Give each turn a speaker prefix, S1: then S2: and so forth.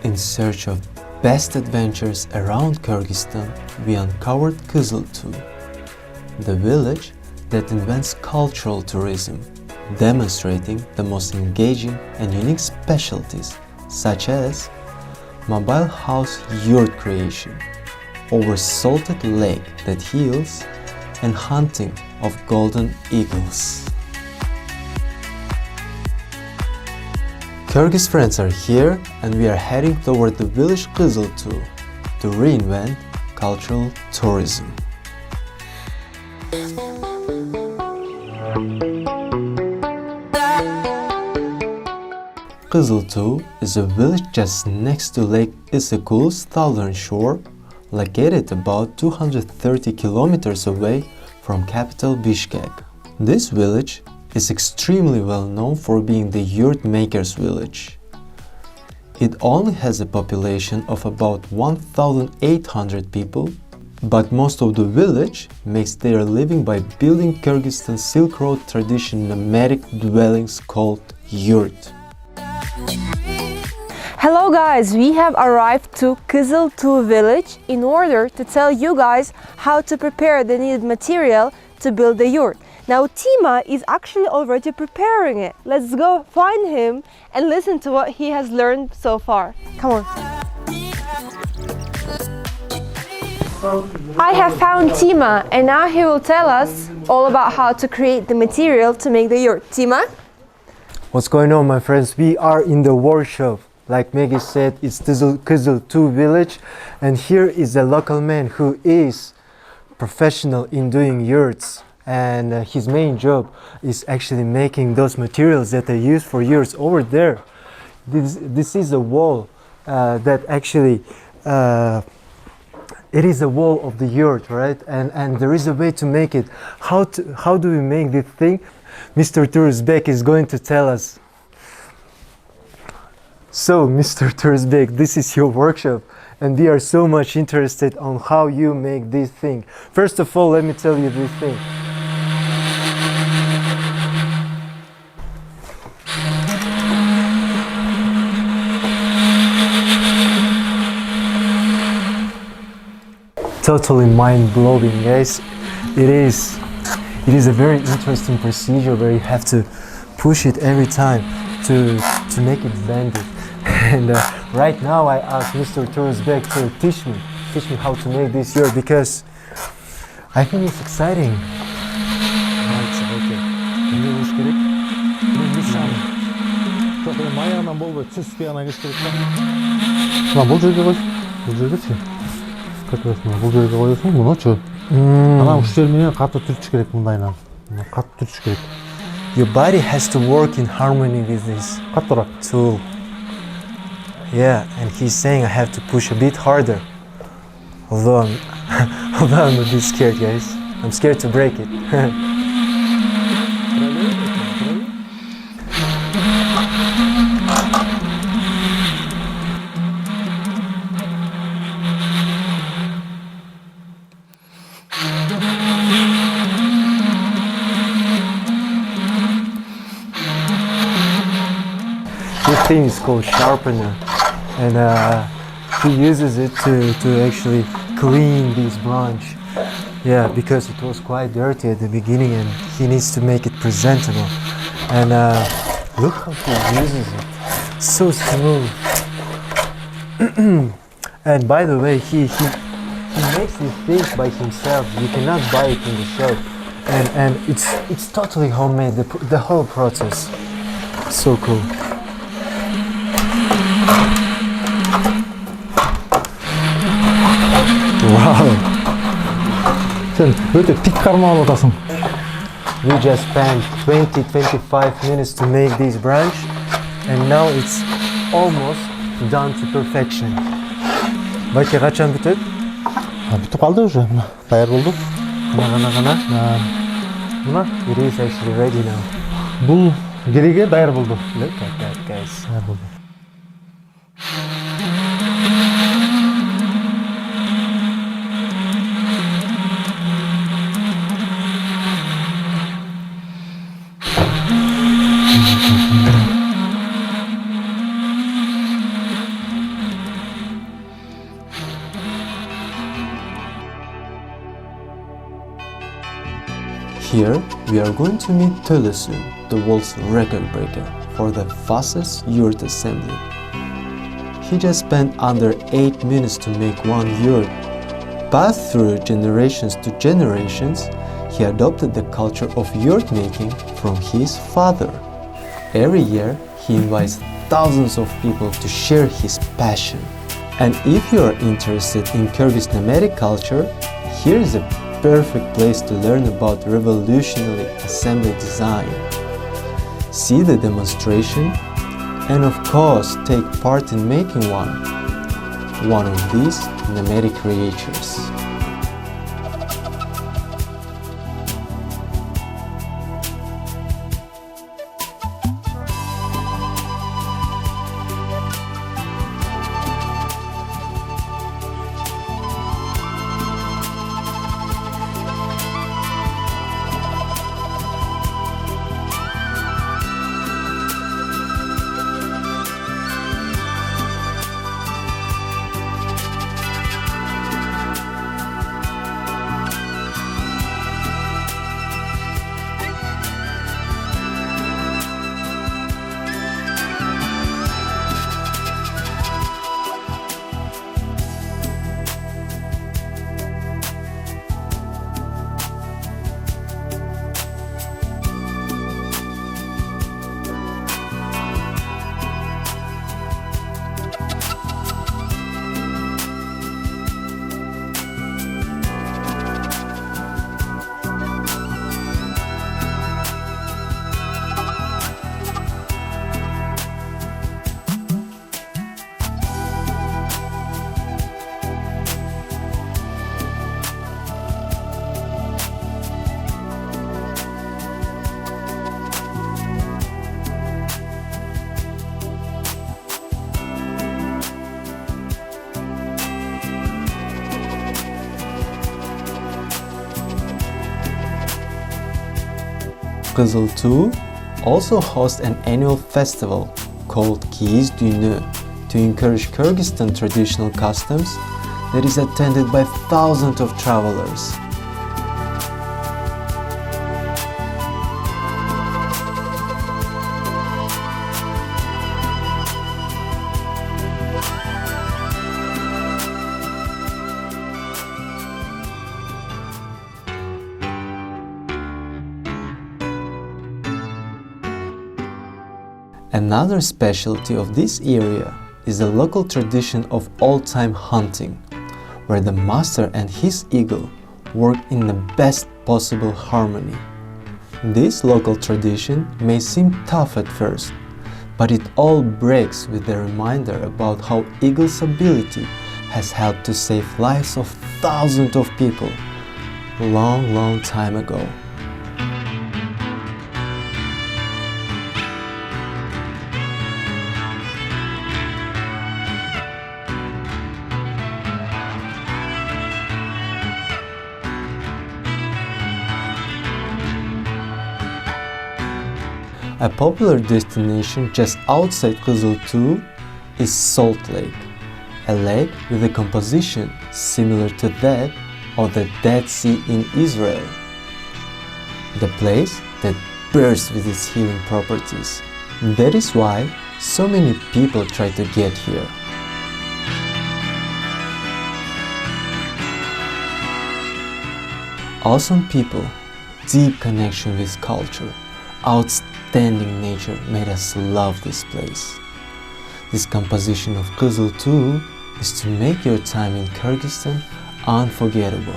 S1: In search of best adventures around Kyrgyzstan, we uncovered Kyzyl-Tuu, the village that invents cultural tourism, demonstrating the most engaging and unique specialties such as Mobile House Yurt Creation, oversalted lake that heals, and hunting of golden eagles. Kyrgyz friends are here and we are heading toward the village Kyzyl-Tuu to reinvent cultural tourism. Kyzyl-Tuu is a village just next to Lake Issyk-Kul's southern shore, located about 230 kilometers away from capital Bishkek. This village is extremely well known for being the yurt makers village. It only has a population of about 1,800 people, but most of the village makes their living by building Kyrgyzstan's Silk Road tradition nomadic dwellings called yurt.
S2: Hello guys, we have arrived to Kyzyl-Tuu village in order to tell you guys how to prepare the needed material to build the yurt. Now Tima is actually already preparing it. Let's go find him and listen to what he has learned so far. Come on. I have found Tima and now he will tell us all about how to create the material to make the yurt. Tima?
S1: What's going on, my friends? We are in the workshop. Like Maggie said, it's Kyzyl-Tuu village, and here is a local man who is professional in doing yurts, and his main job is actually making those materials that they use for yurts over there. This is a wall that actually it is a wall of the yurt, right? And there is a way to make it. How do we make this thing? Mr. Turzbek is going to tell us. So, Mr. Turzbek, this is your workshop, and we are so much interested on how you make this thing. First of all, let me tell you this thing. Totally mind-blowing, guys. It is a very interesting procedure where you have to push it every time to make it bend it. And right now I asked Mr. Turzbek to teach me how to make this yurt because I think it's exciting. Your body has to work in harmony with this tool. Yeah, and he's saying I have to push a bit harder. Although I'm a bit scared, guys. I'm scared to break it. This thing is called sharpener, and he uses it to actually clean this branch. Yeah, because it was quite dirty at the beginning and he needs to make it presentable. And look how he uses it. So smooth. And by the way, he makes these things by himself. You cannot buy it in the shop. And it's totally homemade, the whole process. So cool. Wow. We just spent 20-25 minutes to make this branch, and now it's almost done to perfection. Баки качан бүтөт?
S3: Бүтүп калды уже. Даяр болду.
S1: It is actually ready now.
S3: Бул кереге даяр болду.
S1: Look at that, guys.
S3: Даяр болду.
S1: Here we are going to meet Tölesun, the world's record breaker for the fastest yurt assembly. He just spent under 8 minutes to make one yurt, but through generations to generations, he adopted the culture of yurt making from his father. Every year, he invites thousands of people to share his passion. And if you are interested in Kyrgyz pneumatic culture, here is a perfect place to learn about revolutionary assembly design. See the demonstration and of course take part in making one of these pneumatic creatures. Kyzyl-Tuu also hosts an annual festival called Kyzyl-Tuu to encourage Kyrgyzstan traditional customs that is attended by thousands of travelers. Another specialty of this area is the local tradition of old-time hunting, where the master and his eagle work in the best possible harmony. This local tradition may seem tough at first, but it all breaks with the reminder about how eagle's ability has helped to save lives of thousands of people long time ago. A popular destination just outside Kyzyl-Tuu is Salt Lake, a lake with a composition similar to that of the Dead Sea in Israel. The place that bursts with its healing properties. That is why so many people try to get here. Awesome people, deep connection with culture, outstanding nature made us love this place. This composition of Kyzyl-Tuu is to make your time in Kyrgyzstan unforgettable.